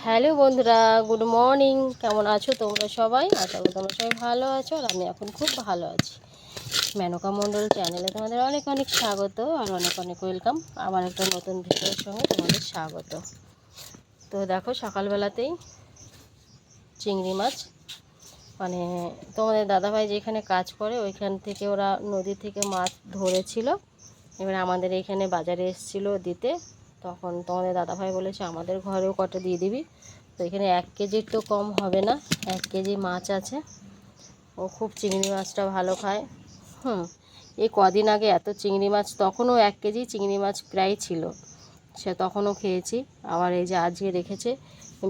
Hello বন্ধুরা, good morning. কেমন আছো তোমরা সবাই? আশা করি তোমরা সবাই ভালো আছো, আর আমি এখন খুব ভালো আছি। মেনকা মণ্ডল চ্যানেলে তোমাদের অনেক অনেক স্বাগত আর অনেক অনেক ওয়েলকাম। আবার একটা নতুন ভিডিওর সঙ্গে তোমাদের স্বাগত। তো দেখো, সকালবেলাতেই চিংড়ি মাছ, মানে তোমাদের দাদাভাই যেখানে কাজ করে ওইখান থেকে ওরা নদী থেকে মাছ ধরেছিল। এবার আমাদের এইখানে বাজারে এসেছিলো দিতে, তখন তোমাদের দাদাভাই বলেছে আমাদের ঘরেও কটা দিয়ে দিবি। তো এখানে 1 কেজির তো কম হবে না, 1 কেজি মাছ আছে। ও খুব চিংড়ি মাছটা ভালো খায়। এই কদিন আগে এত চিংড়ি মাছ, তখনও 1 কেজি চিংড়ি মাছ প্রায় ছিল, সে তখনও খেয়েছি। আবার এই যে আজকে রেখেছে,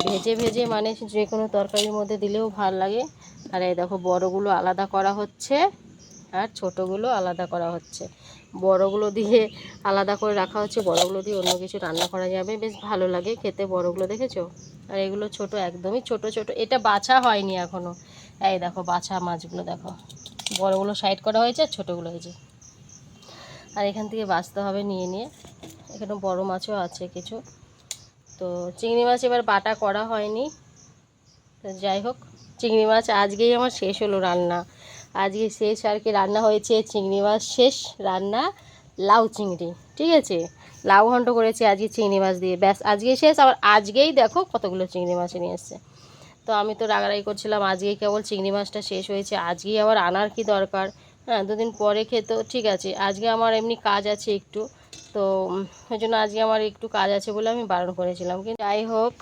ভেজে ভেজে মানে যে কোনো তরকারির মধ্যে দিলেও ভাল লাগে। আর এই দেখো, বড়গুলো আলাদা করা হচ্ছে আর ছোটোগুলো আলাদা করা হচ্ছে। বড়গুলো দিয়ে আলাদা করে রাখা হচ্ছে, বড়গুলো দিয়ে অন্য কিছু রান্না করা যাবে, বেশ ভালো লাগে খেতে বড়গুলো, দেখেছো? আর এগুলো ছোট, একদমই ছোট ছোট। এটা বাছা হয়নি এখনও। এই দেখো বাছা মাছগুলো দেখো, বড়গুলো সাইড করা হয়েছে আর ছোটোগুলো হয়েছে। আর এখান থেকে বাছতে হবে নিয়ে নিয়ে। এখানে বড় মাছও আছে কিছু। তো চিংড়ি মাছ এবার বাটা করা হয়নি। তো যাই হোক, চিংড়ি মাছ আজকেই আমার শেষ হলো রান্না। আজকে শেষ আর কি, রান্না হয়েছে চিংড়ি মাছ শেষ রান্না, লাউ চিংড়ি, ঠিক আছে। লাউ ঘন্ট করেছি আজকে চিংড়ি মাছ দিয়ে, ব্যাস আজকেই শেষ। আবার আজকেই দেখো কতগুলো চিংড়ি মাছ নিয়ে এসছে। তো আমি তো রাগারাগি করছিলাম, আজকেই কেবল চিংড়ি মাছটা শেষ হয়েছে, আজকেই আবার আনার কি দরকার? হ্যাঁ, দুদিন পরে খেতো ঠিক আছে, আজকে আমার এমনি কাজ আছে একটু, তো ওই জন্য আজকে আমার একটু কাজ আছে বলে আমি বারণ করেছিলাম। কিন্তু যাই হোক,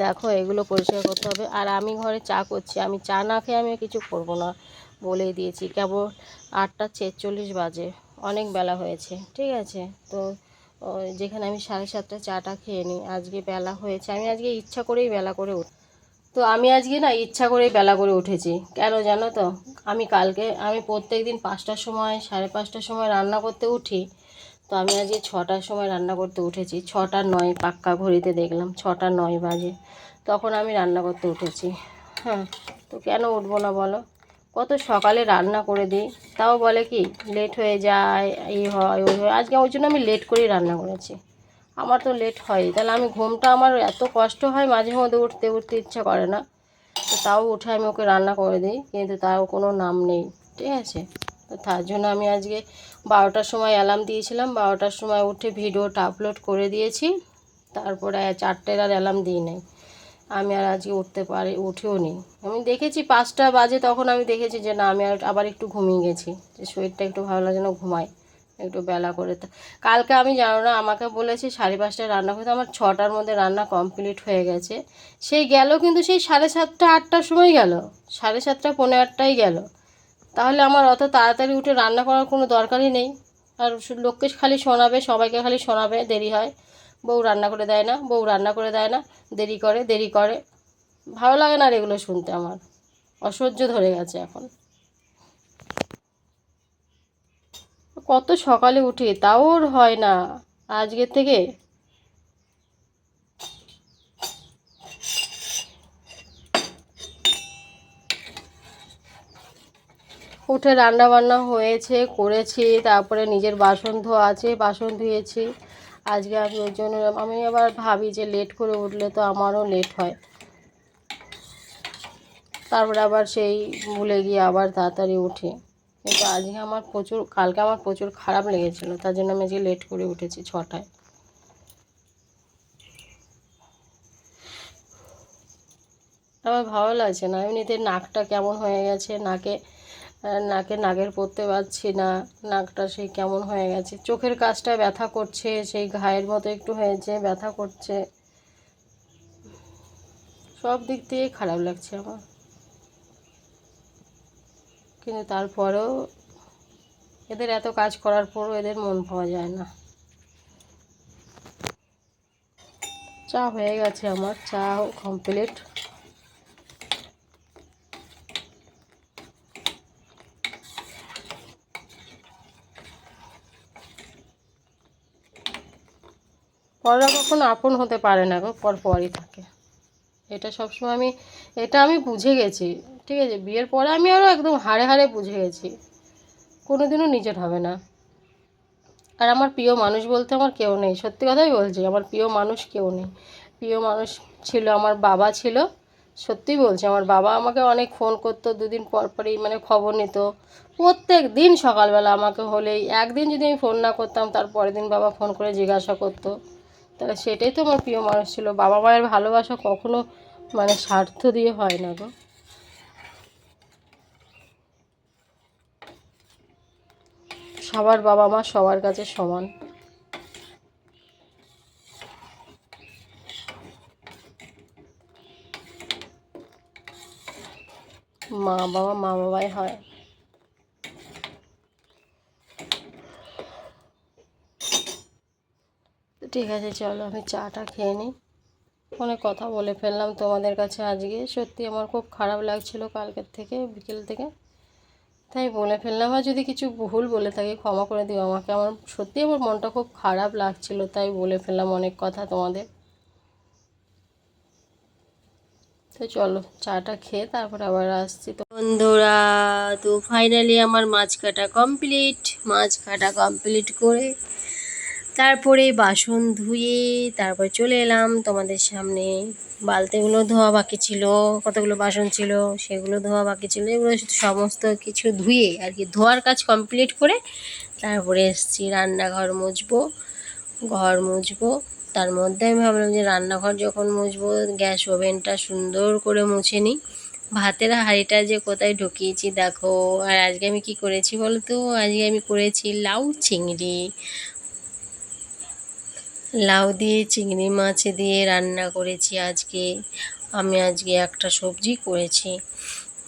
দেখো এগুলো পরিষ্কার করতে হবে। আর আমি ঘরে চা করছি, আমি চা না খেয়ে আমি কিছু করব না বলেই দিয়েছি। কেবল 8টা 46 বাজে, অনেক বেলা হয়েছে, ঠিক আছে। তো যেখানে আমি 7:30 চাটা খেয়ে নিই, আজকে বেলা হয়েছে, আমি আজকে ইচ্ছা করেই বেলা করে তো আমি আজকে না ইচ্ছা করেই বেলা করে উঠেছি। কেন জানো তো? আমি প্রত্যেক দিন 5টার সময় 5:30টার সময় রান্না করতে উঠি। তো আমি আজকে 6টার সময় রান্না করতে উঠেছি, 6টা 9 পাক্কা ঘড়িতে দেখলাম 6টা 9 বাজে, তখন আমি রান্না করতে উঠেছি। হ্যাঁ, তো কেন উঠবো না বলো? কত সকালে রান্না করে দিই, তাও বলে কি লেট হয়ে যায়, এই হয় ওই হয়। আজকে ওই জন্য আমি লেট করেই রান্না করেছি। আমার তো লেট হয়, তাহলে আমি ঘুমটা, আমার এত কষ্ট হয় মাঝে মধ্যে উঠতে উঠতে ইচ্ছা করে না, তো তাও উঠে আমি ওকে রান্না করে দিই, কিন্তু তাও কোনো নাম নেই, ঠিক আছে। তো তার জন্য আমি আজকে 12টার সময় অ্যালার্ম দিয়েছিলাম, 12টার সময় উঠে ভিডিওটা আপলোড করে দিয়েছি। তারপরে 4টার আর অ্যালার্ম দিই নাই। আমি আর আজকে উঠেও নি। আমি দেখেছি 5টা বাজে, তখন আমি দেখেছি যে না, আমি আবার একটু ঘুমিয়ে গেছি, যে শরীরটা একটু ভালো লাগে না, ঘুমাই একটু বেলা করে। কালকে আমি জানো না, আমাকে বলেছে 5:30টায় রান্না করতে, আমার 6টার মধ্যে রান্না কমপ্লিট হয়ে গেছে। সেই গেল, কিন্তু সেই 7:30 8টার সময় গেল, 7:30 পৌনে 8টায় গেল। তাহলে আমার অত তাড়াতাড়ি উঠে রান্না করার কোনো দরকারই নেই। আর লোককে খালি শোনাবে, সবাইকে খালি শোনাবে দেরি হয়, বউ রান্না করে দেয় না, বউ রান্না করে দেয় না, দেরি করে দেরি করে। ভালো লাগে না আর এগুলো শুনতে, আমার অসহ্য ধরে গেছে এখন। কত সকালে উঠি, তাও ওর হয় না আজকের থেকে। উঠে রান্না বান্না হয়েছে, করেছি, তারপরে নিজের বাসন ধোয়া আছে, বাসন ধুয়েছি। আজকে আমি ওই জন্য আমি আবার ভাবি যে লেট করে উঠলে তো আমারও লেট হয়, তারপরে আবার সেই ভুলে গিয়ে আবার তাড়াতাড়ি উঠি। কিন্তু কালকে আমার প্রচুর খারাপ লেগেছিলো, তার জন্য আমি আজকে লেট করে উঠেছি 6টায়। আমার ভালো লাগছে না, এমনিতে নাকটা কেমন হয়ে গেছে, নাকের পরতে পারছি না, নাকটা সেই কেমন হয়ে গেছে, চোখের কাছটা ব্যথা করছে, সেই ঘায়ের মতো একটু হয়েছে, ব্যথা করছে, সব দিক থেকেই খারাপ লাগছে আমার। কিন্তু তারপরেও এদের এত কাজ করার পরও এদের মন পাওয়া যায় না। চা হয়ে গেছে, আমার চা কমপ্লিট। পররা কখনো আপন হতে পারে না গো, পরই থাকে। এটা আমি বুঝে গেছি, ঠিক আছে। বিয়ের পরে আমি আরও একদম হাড়ে হাড়ে বুঝে গেছি, কোনোদিনও নিজের হবে না। আর আমার প্রিয় মানুষ বলতে আমার কেউ নেই, সত্যি কথাই বলছি, আমার প্রিয় মানুষ কেউ নেই। প্রিয় মানুষ ছিল আমার বাবা ছিল। সত্যিই বলছি, আমার বাবা আমাকে অনেক ফোন করতো, দুদিন পর পরই মানে খবর নিত। প্রত্যেক দিন সকালবেলা আমাকে হলেই, একদিন যদি আমি ফোন না করতাম তার পরের দিন বাবা ফোন করে জিজ্ঞাসা করতো। তাহলে সেটাই তো আমার প্রিয় মানুষ ছিল। বাবা মায়ের ভালোবাসা কখনো মানে স্বার্থ দিয়ে হয় না গো। সবার বাবা মা সবার কাছে সমান। মা বাবাই হয়। তো ঠিক আছে, চলো আমি চাটা খেয়ে নিই। অনেক কথা বলে ফেললাম তোমাদের কাছে আজকে। সত্যি আমার খুব খারাপ লাগছিল কালকের থেকে, বিকেল থেকে, তাই বলে ফেললাম। আর যদি কিছু ভুল বলে থাকি ক্ষমা করে দিও আমাকে। আমার সত্যি আমার মনটা খুব খারাপ লাগছিল, তাই বলে ফেললাম অনেক কথা তোমাদের। তো চলো চাটা খেয়ে তারপর আবার আসছি। তো বন্ধুরা, তো ফাইনালি আমার মাছ কাটা কমপ্লিট। মাছ কাটা কমপ্লিট করে তারপরে বাসন ধুয়ে তারপর চলে এলাম তোমাদের সামনে। বালতিগুলো ধোয়া বাকি ছিল, কতগুলো বাসন ছিল সেগুলো ধোয়া বাকি ছিল। এগুলো সমস্ত কিছু ধুয়ে আর কি, ধোয়ার কাজ কমপ্লিট করে তারপরে এসেছি রান্নাঘর মুছবো, ঘর মুছবো। তার মধ্যে আমি ভাবলাম যে রান্নাঘর যখন মুছবো, গ্যাস ওভেনটা সুন্দর করে মুছে নিই। ভাতের হাঁড়িটা যে কোথায় ঢুকিয়েছি দেখো। আর আজকে আমি কি করেছি বলো তো? আজকে আমি করেছি লাউ চিংড়ি। লাউ দিয়ে চিংড়ি মাছ দিয়ে রান্না করেছি আজকে। আমি আজকে একটা সবজি করেছি,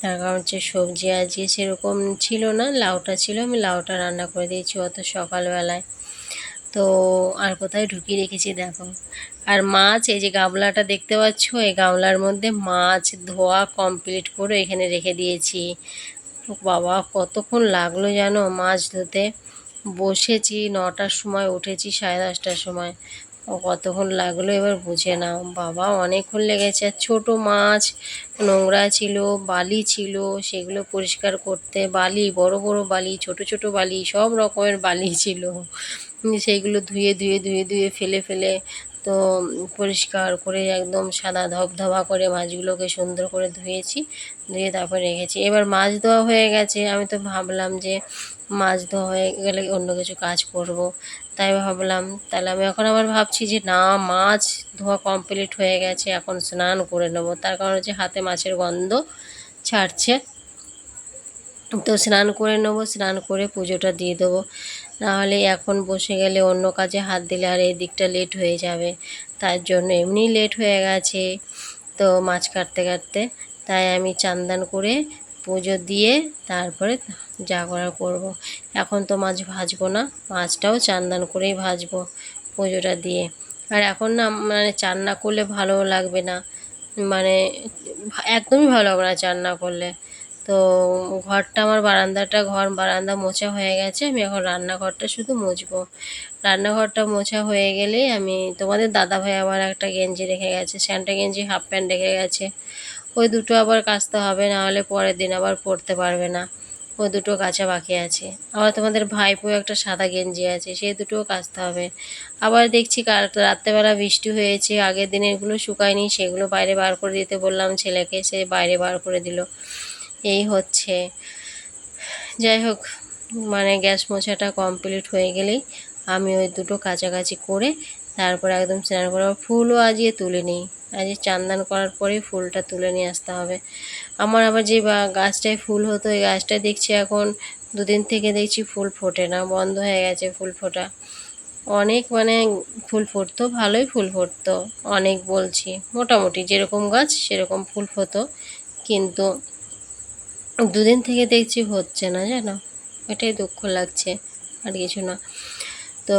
তার কারণ হচ্ছে সবজি আজকে সেরকম ছিল না, লাউটা ছিল, আমি লাউটা রান্না করে দিয়েছি অত সকালবেলায়। তো আর কোথায় ঢুকিয়ে রেখেছি দেখো। আর মাছ, এই যে গামলাটা দেখতে পাচ্ছ, এই গামলার মধ্যে মাছ ধোয়া কমপ্লিট করে এখানে রেখে দিয়েছি। বাবা কতক্ষণ লাগলো জানো মাছ ধুতে। বসেছি 9টার সময়, উঠেছি 10:30টার সময়। ও কতক্ষণ লাগলো এবার বুঝে নাও। বাবা অনেকক্ষণ লেগেছে। আর ছোটো মাছ, নোংরা ছিল, বালি ছিল, সেগুলো পরিষ্কার করতে, বালি বড় বড় বালি, ছোট ছোট বালি, সব রকমের বালি ছিল। সেইগুলো ধুয়ে ধুয়ে ধুয়ে ধুয়ে ফেলে ফেলে তো পরিষ্কার করে একদম সাদা ধবধবা করে মাছগুলোকে সুন্দর করে ধুয়েছি। ধুয়ে তারপর রেখেছি। এবার মাছ ধোয়া হয়ে গেছে, আমি তো ভাবলাম যে মাছ ধোয়া হয়ে গেলে অন্য কিছু কাজ করব। তাই ভাবলাম তাহলে আমি এখন আবার ভাবছি যে না, মাছ ধোয়া কমপ্লিট হয়ে গেছে, এখন স্নান করে নেবো। তার কারণ হচ্ছে হাতে মাছের গন্ধ ছাড়ছে। তো স্নান করে নেবো, স্নান করে পুজোটা দিয়ে দেবো। নাহলে এখন বসে গেলে অন্য কাজে হাত দিলে আর এই দিকটা লেট হয়ে যাবে। তার জন্য এমনি লেট হয়ে গেছে তো মাছ কাটতে কাটতে। তাই আমি চান দান করে পুজো দিয়ে তারপরে যা করার করবো। এখন তো মাছ ভাজবো না, মাছটাও চান দান করেই ভাজবো পুজোটা দিয়ে। আর এখন না মানে চান না করলে ভালোও লাগবে না, মানে একদমই ভালো লাগবে না চান না করলে। তো ঘরটা আমার বারান্দা মোছা হয়ে গেছে। আমি এখন রান্নাঘরটা শুধু মুছবো। রান্নাঘরটা মোছা হয়ে গেলেই আমি, তোমাদের দাদাভাই আমার একটা গেঞ্জি রেখে গেছে, স্যান্টা গেঞ্জি, হাফ প্যান্ট রেখে গেছে। ওই দুটো আবার কাচতে হবে, নাহলে পরের দিন আবার পরতে পারবে না। ওই দুটো কাচা বাকি আছে। আবার তোমাদের ভাইপো একটা সাদা গেঞ্জি আছে, সেই দুটোও কাচতে হবে। আবার দেখছি কাল রাত্রেবেলা বৃষ্টি হয়েছে, আগের দিনেরগুলো শুকায়নি, সেগুলো বাইরে বার করে দিতে বললাম ছেলেকে, সে বাইরে বার করে দিল। এই হচ্ছে। যাই হোক, মানে গ্যাস মোছাটা কমপ্লিট হয়ে গেলেই আমি ওই দুটো কাচাকাচি করে তারপরে একদম স্নান করে, ফুলও আজকে তুলে নিই। আজকে চান করার পরেই ফুলটা তুলে নিয়ে আসতে হবে। আমার আবার যে গাছটায় ফুল হতো, এই গাছটায় দেখছি এখন দুদিন থেকে দেখছি ফুল ফোটে না, বন্ধ হয়ে গেছে ফুল ফোটা। অনেক মানে ফুল ফুটতো, ভালোই ফুল ফুটতো, অনেক বলছি মোটামুটি যেরকম গাছ সেরকম ফুল হতো, কিন্তু দুদিন থেকে দেখছি হচ্ছে না, জানো, এটাই দুঃখ লাগছে, আর কিছু না। তো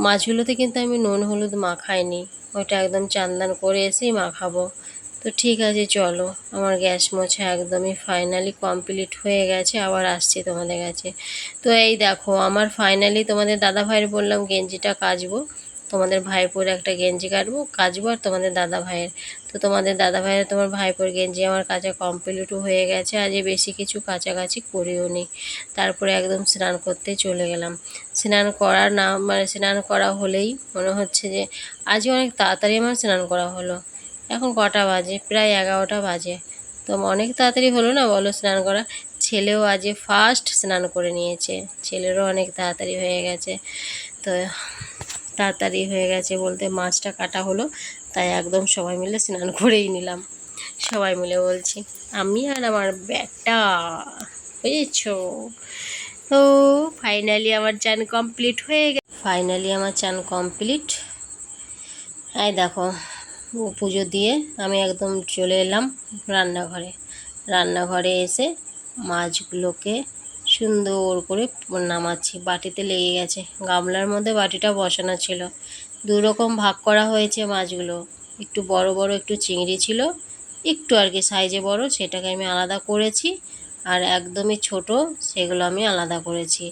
মাছগুলোতে কিন্তু আমি নুন হলুদ মাখাইনি, ওইটা একদম চান দান করে এসেই মাখাবো। তো ঠিক আছে চলো, আমার গ্যাস মোছা একদমই ফাইনালি কমপ্লিট হয়ে গেছে। আবার আসছি তোমাদের কাছে। তো এই দেখো আমার ফাইনালি, তোমাদের দাদা ভাইয়ের বললাম গেঞ্জিটা কাচবো, তোমাদের ভাইপোর একটা গেঞ্জি কাচবো আর তোমাদের দাদা ভাইয়ের। তো তোমাদের দাদা ভাইয়ের তোমার ভাইপোর গেঞ্জি আমার কাচা কমপ্লিটও হয়ে গেছে। আজকে বেশি কিছু কাচাকাচি করিও নি। তারপরে একদম স্নান করতে চলে গেলাম। স্নান করা না মানে স্নান করা হলেই মনে হচ্ছে যে আজকে অনেক তাড়াতাড়ি আমার স্নান করা হলো। এখন কটা বাজে? প্রায় 11টা বাজে। তো অনেক তাড়াতাড়ি হলো না বলো স্নান করা? ছেলেও আজ ফার্স্ট স্নান করে নিয়েছে, ছেলেরও অনেক তাড়াতাড়ি হয়ে গেছে। তো তাড়াতাড়ি হয়ে গেছে বলতে মাছটা কাটা হলো, তাই একদম সবাই মিলে স্নান করেই নিলাম। সবাই মিলে বলছি, আমি আর আমার ব্যাটা, বুঝেছো? তো ফাইনালি আমার চান কমপ্লিট হয়ে গেছে। ফাইনালি আমার চান কমপ্লিট। এই দেখো, পুজো দিয়ে আমি একদম চলে এলাম রান্নাঘরে। রান্নাঘরে এসে মাছগুলোকে সুন্দর করে নামাচ্ছি। বাটিতে লেগে গেছে, গামলার মধ্যে বাটিটা বসানো ছিল। দু রকম ভাগ করা হয়েছে মাছগুলো, একটু বড় বড় একটু চিংড়ি ছিল, একটু আর কি সাইজে বড়, সেটাকে আমি আলাদা করেছি। আর একদমই ছোট, সেগুলো আমি আলাদা করেছি।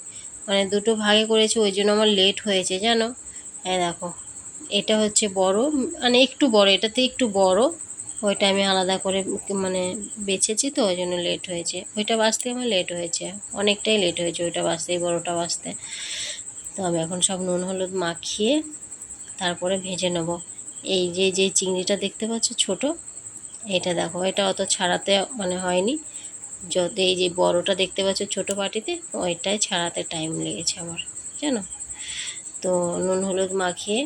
মানে দুটো ভাগে করেছি, ওই জন্য আমার লেট হয়েছে জানো। এই দেখো, এটা হচ্ছে বড়, মানে একটু বড়, এটাতে একটু বড়, ওইটা আমি আলাদা করে মানে বেছেছি, তো ওই জন্য লেট হয়েছে। ওইটা বাছতে আমার লেট হয়েছে, অনেকটাই লেট হয়েছে ওইটা বাছতে, বড়োটা বাছতে। তো আমি এখন সব নুন হলুদ মাখিয়ে তারপরে ভেজে নেব। এই যে চিংড়িটা দেখতে পাচ্ছ ছোট, এটা দেখো, এটা অত ছাড়াতে মানে হয়নি। যত এই যে বড়টা দেখতে পাচ্ছ ছোট বাটিতে, ওইটাই ছাড়াতে টাইম লেগেছে আমার, জানো। তো নুন হলুদ মাখিয়ে,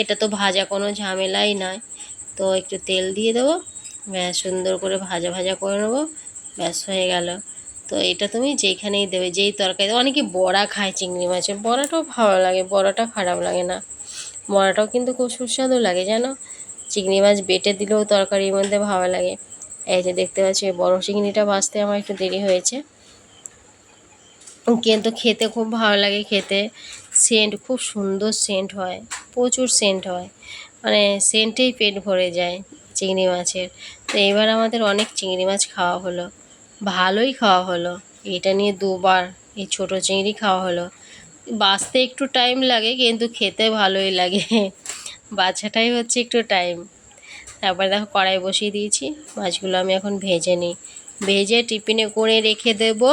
এটা তো ভাজা কোনো ঝামেলাই নয়, তো একটু তেল দিয়ে দেবো, ব্যাস সুন্দর করে ভাজা ভাজা করে নেবো, ব্যাস হয়ে গেল। তো এটা তুমি যেখানেই দেবে, যেই তরকারি, অনেকে বড়া খায় চিংড়ি মাছের, বড়াটাও ভালো লাগে, বড়াটা খারাপ লাগে না, বড়াটাও কিন্তু খুব সুস্বাদু লাগে জানো। চিংড়ি মাছ বেটে দিলেও তরকারির মধ্যে ভালো লাগে। এই যে দেখতে পাচ্ছি, বড় চিংড়িটা ভাজতে আমার একটু দেরি হয়েছে, কিন্তু খেতে খুব ভালো লাগে খেতে। সেন্ট খুব সুন্দর সেন্ট হয়, প্রচুর সেন্ট হয়, মানে সেন্টেই পেট ভরে যায় চিংড়ি মাছের। তো এবার আমাদের অনেক চিংড়ি মাছ খাওয়া হলো, ভালোই খাওয়া হলো। এটা নিয়ে দুবার এই ছোট চিংড়ি খাওয়া হলো। বাছতে একটু টাইম লাগে, কিন্তু খেতে ভালোই লাগে। বাছাটাই হচ্ছে একটু টাইম। তারপরে দেখো কড়াই বসিয়ে দিয়েছি, মাছগুলো আমি এখন ভেজে নিই, ভেজে টিফিনে করে রেখে দেবো।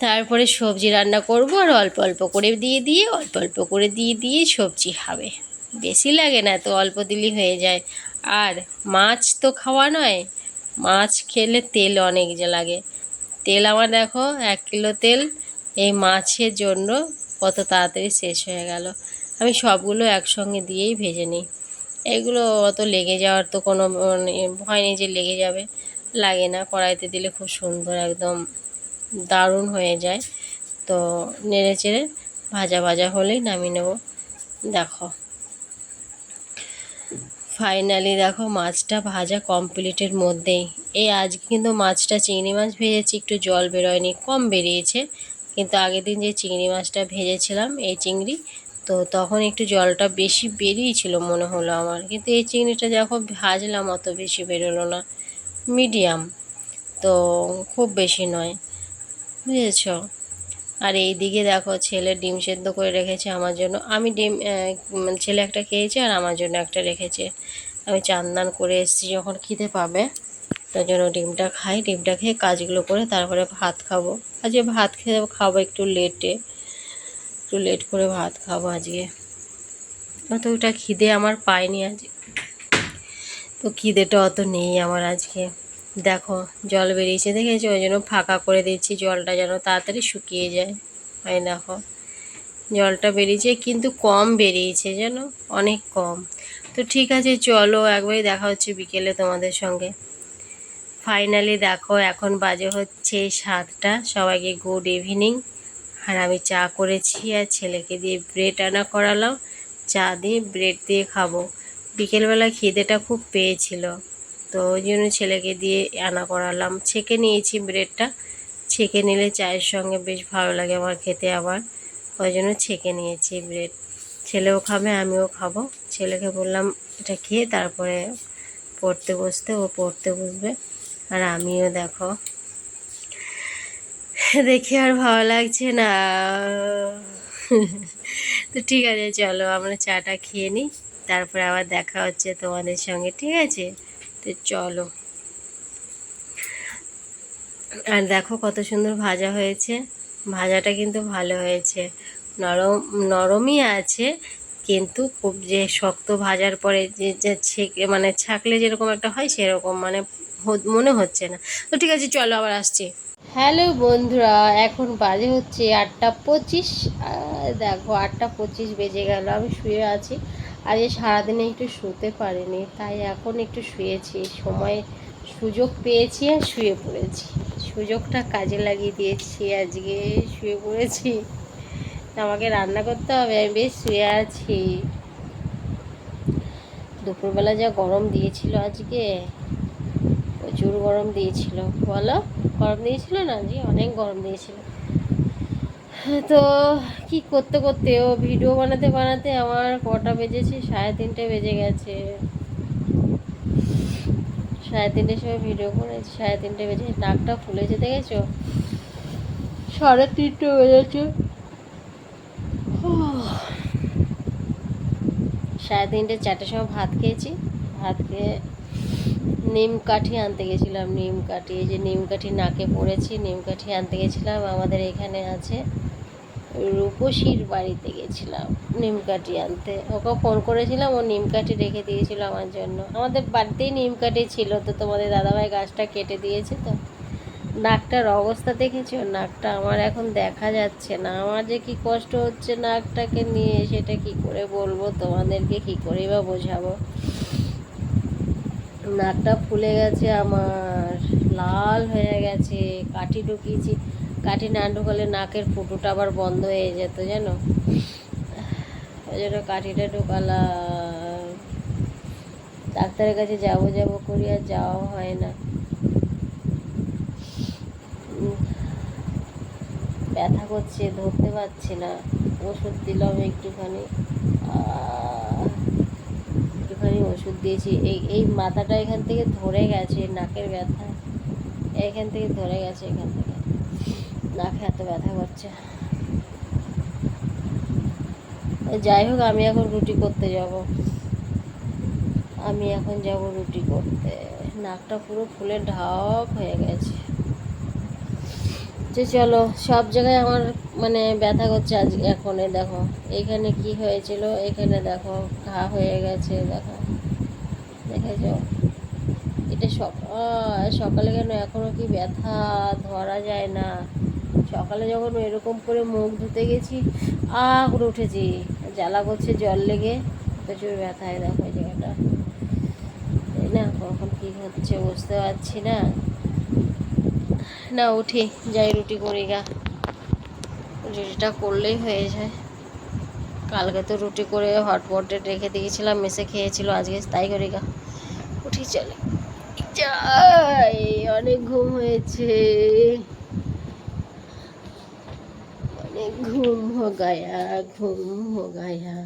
তারপরে সবজি রান্না করব, আর অল্প অল্প করে দিয়ে অল্প অল্প করে দিয়ে সবজি হবে। বেশি লাগে না তো, অল্প দিলেই হয়ে যায়। আর মাছ তো খাওয়া নয়, মাছ খেলে তেল অনেক যে লাগে। তেল আমার দেখো 1 কিলো তেল এই মাছের জন্য কত তাড়াতাড়ি শেষ হয়ে গেল। আমি সবগুলো একসঙ্গে দিয়েই ভেজে নিই। এগুলো অত লেগে যাওয়ার তো কোনো ভয় নেই যে লেগে যাবে, লাগে না। কড়াইতে দিলে খুব সুন্দর একদম দারুণ হয়ে যায়। তো নেড়ে চেড়ে ভাজা ভাজা হলেই নামিয়ে নেব। দেখো ফাইনালি দেখো মাছটা ভাজা কমপ্লিটের মধ্যেই, এই আজকে কিন্তু মাছটা চিংড়ি মাছ ভেজেছি, একটু জল বেরোয়নি, কম বেরিয়েছে। কিন্তু আগের দিন যে চিংড়ি মাছটা ভেজেছিলাম এই চিংড়ি, তো তখন একটু জলটা বেশি বেরিয়েছিল মনে হলো আমার, কিন্তু এই চিংড়িটা যখন ভাজলাম অত বেশি বেরোলো না, মিডিয়াম, তো খুব বেশি নয়, বুঝেছ। আর এই দিকে দেখো ছেলে ডিম সেদ্ধ করে রেখেছে আমার জন্য, আমি ডিম ছেলে একটা খেয়েছে আর আমার জন্য একটা রেখেছে। আমি চান করে এসেছি, যখন খিদে পাবে তার জন্য ডিমটা খাই, ডিমটা খেয়ে কাজগুলো করে তারপরে ভাত খাবো। আজকে ভাত খাবো একটু লেটে, একটু লেট করে ভাত খাবো আজকে, ওটা খিদে আমার পাইনি আজ, তো খিদেটা অত নেই আমার আজকে। দেখো জল বেরিয়েছে দেখেছি, ওই জন্য ফাঁকা করে দিচ্ছি, জলটা যেন তাড়াতাড়ি শুকিয়ে যায়। এই দেখো জলটা বেরিয়েছে, কিন্তু কম বেরিয়েছে যেন, অনেক কম। তো ঠিক আছে চলো, একবারই দেখা হচ্ছে বিকেলে তোমাদের সঙ্গে। ফাইনালি দেখো এখন বাজে হচ্ছে 7টা, সবাইকে গুড ইভিনিং। আর আমি চা করেছি আর ছেলেকে দিয়ে ব্রেড আনা করালাম, চা দিয়ে ব্রেড দিয়ে খাবো। বিকেলবেলা খিদেটা খুব পেয়েছিল, তো ওই জন্য ছেলেকে দিয়ে আনা করালাম, ছেঁকে নিয়েছি ব্রেডটা, ছেঁকে নিলে চায়ের সঙ্গে বেশ ভালো লাগে আমার খেতে আবার, ওই জন্য ছেঁকে নিয়েছি ব্রেড। ছেলেও খাবে আমিও খাবো, ছেলেকে বললাম এটা খেয়ে তারপরে পড়তে বসতে, ও পড়তে বসবে। আর আমিও দেখো দেখে আর ভালো লাগছে না। তো ঠিক আছে চলো আমরা চাটা খেয়ে নিই, তারপরে আবার দেখা হচ্ছে তোমাদের সঙ্গে, ঠিক আছে? তো চলো। আর দেখো কত সুন্দর ভাজা হয়েছে, ভাজাটা কিন্তু ভালো হয়েছে, নরম নরমই আছে, কিন্তু খুব যে শক্ত ভাজার পরে যে যে ছেঁকে মানে ছাকলে যেরকম একটা হয় সেরকম মানে মনে হচ্ছে না। তো ঠিক আছে, চলো আবার আসছি। হ্যালো বন্ধুরা, এখন বাজে হচ্ছে 8:25। দেখো 8:25 বেজে গেল, আমি শুয়ে আছি। আজকে সারাদিনে একটু শুতে পারিনি, তাই এখন একটু শুয়েছি। সময় সুযোগ পেয়েছি আর শুয়ে পড়েছি। সুযোগটা কাজে লাগিয়ে দিয়েছি, আজকে শুয়ে পড়েছি। আমাকে রান্না করতে হবে, আমি বেশ শুয়ে আছি। দুপুরবেলা যা গরম দিয়েছিল আজকে, প্রচুর গরম দিয়েছিল। বলো, গরম দিয়েছিল না? আজকে অনেক গরম দিয়েছিল। তো কি করতে করতে ও ভিডিও বানাতে বানাতে আমার কটা বেজেছে, 3:30 বেজে গেছে। 3:30 সময় ভিডিও করেছি, 3:30 বেজে। নাকটা ফুলেছে দেখেছো? 3:30 বেজেছে। 3:30, 4টার সময় ভাত খেয়েছি। ভাত খেয়ে নিম কাঠি আনতে গেছিলাম। নিম কাঠি, এই যে নিম কাঠি নাকে পড়েছি, নিম কাঠি আনতে গেছিলাম। আমাদের এখানে আছে, রূপসীর বাড়িতে গেছিলাম নিম কাঠি আনতে। ওকে ফোন করেছিলাম, ও নিম কাঠি রেখে দিয়েছিল আমার জন্য। আমাদের বাড়িতেই নিম কাঠি ছিল, তো তোমাদের দাদাভাই গাছটা কেটে দিয়েছে। তো নাকটার অবস্থা দেখেছো? নাকটা আমার এখন দেখা যাচ্ছে না। আমার যে কি কষ্ট হচ্ছে নাকটাকে নিয়ে, সেটা কি করে বলবো তোমাদেরকে, কি করেই বা বোঝাবো। নাকটা ফুলে গেছে আমার, লাল হয়ে গেছে। কাঠি ঢুকিয়েছি, কাঠি না ঢুকালে নাকের ফুটোটা আবার বন্ধ হয়ে যেত জানো। ওই জন্য কাঠিটা ঢোকালাম। ডাক্তারের কাছে যাবো যাবো করি আর যাওয়া হয় না। ব্যথা করছে, ধরতে পারছি না। ওষুধ দিলাম একটুখানি, একটুখানি ওষুধ দিয়েছি। এই এই মাথাটা এখান থেকে ধরে গেছে, নাকের ব্যথা এখান থেকে ধরে গেছে, এখান থেকে নাকে এত ব্যথা করছে। যাই হোক, আমি এখন রুটি করতে যাব। আমি এখন যাব রুটি করতে। নাকটা পুরো ফুলে ঢাক হয়ে গেছে। যে চলো, সব জায়গায় আমার মানে ব্যথা করছে আজ। এখন দেখো এখানে কি হয়েছিল, এখানে দেখো ঘা হয়ে গেছে, দেখো দেখেছো? এটা সকালে কেন এখনো কি ব্যথা ধরা যায় না। সকালে যখন এরকম করে মুখ ধুতে গেছি, করে উঠেছি, জ্বালা করছে, জল লেগে প্রচুর ব্যথায়। দেখো এই জায়গাটা, তাই না? কখন কী হচ্ছে বুঝতে পারছি না। না, উঠি, যাই রুটি করি গা। রুটিটা করলেই হয়ে যায়। কালকে তো রুটি করে হটপটে রেখে দিয়েছিলাম, মেসে খেয়েছিল, আজকে তাই করি গা। উঠি, চলে যাই। অনেক ঘুম হয়েছে, অনেক ঘুম হো গায়া, ঘুম হো গায়া।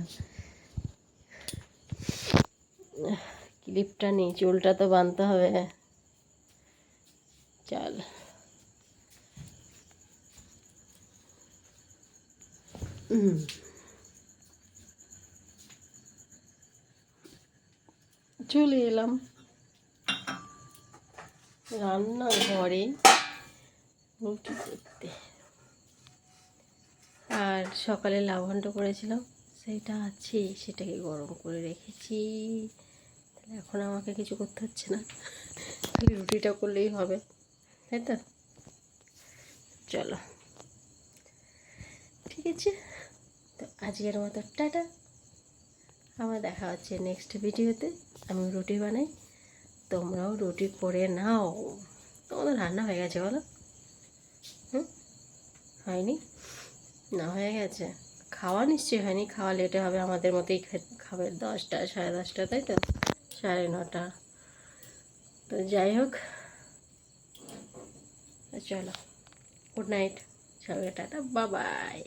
ক্লিপটা নেই, চুলটা তো বাঁধতে হবে। চল, চলে এলাম রান্নাঘরে রুটি করতে। আর সকালে লাবণ্ড করেছিলাম, সেইটা আছে, সেটাকে গরম করে রেখেছি। তাহলে এখন আমাকে কিছু করতে হচ্ছে না, খালি রুটিটা করলেই হবে, তাই তো? চলো, ঠিক আছে। তো আজকের মতো টাটা। আমার দেখা হচ্ছে নেক্সট ভিডিওতে। আমি রুটি বানাই, তোমরাও রুটি করে নাও। তোমাদের রান্না হয়ে গেছে বলো? হয়নি? না, হয়ে গেছে। খাওয়া নিশ্চয়ই হয়নি, খাওয়া লেটে হবে, আমাদের মতোই খাবে 10টা 10:30, তাই তো? 9:30। তো যাই হোক, চলো, গুড নাইট, সবাইকে টাটা, বাই বাই।